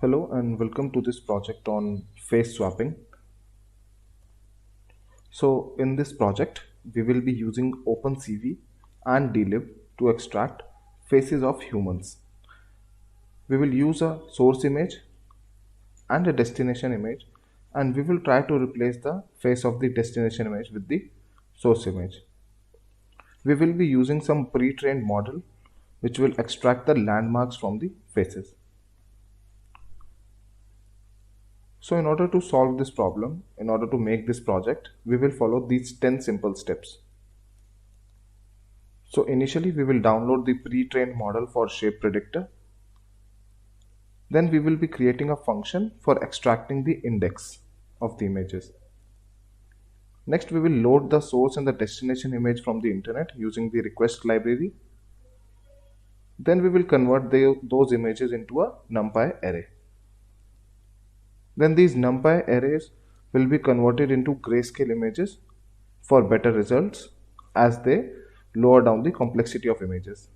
Hello and welcome to this project on face swapping. So in this project, we will be using OpenCV and DLib to extract faces of humans. We will use a source image and a destination image, and we will try to replace the face of the destination image with the source image. We will be using some pre-trained model which will extract the landmarks from the faces. So in order to solve this problem, in order to make this project, we will follow these 10 simple steps. So initially we will download the pre-trained model for Shape Predictor. Then we will be creating a function for extracting the index of the images. Next we will load the source and the destination image from the internet using the request library. Then we will convert those images into a NumPy array. Then these NumPy arrays will be converted into grayscale images for better results as they lower down the complexity of images.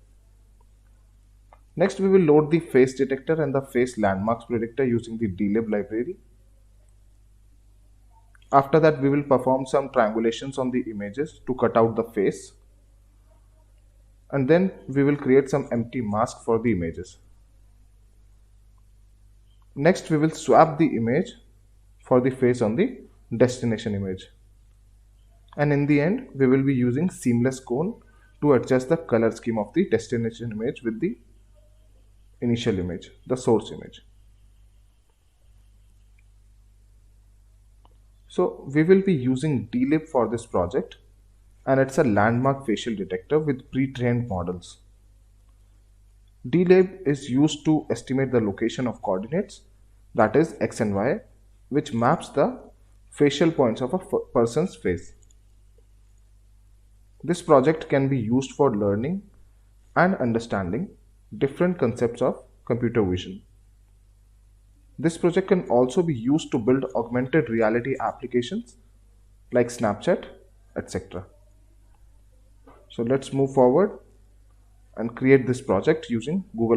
Next, we will load the face detector and the face landmarks predictor using the DLib library. After that, we will perform some triangulations on the images to cut out the face. And then we will create some empty mask for the images. Next, we will swap the image for the face on the destination image. And in the end, we will be using seamless cone to adjust the color scheme of the destination image with the initial image, the source image. So we will be using DLib for this project, and it's a landmark facial detector with pre-trained models. DLib is used to estimate the location of coordinates, that is x and y, which maps the facial points of a person's face. This project can be used for learning and understanding different concepts of computer vision. This project can also be used to build augmented reality applications like Snapchat, etc. So let's move forward and create this project using Google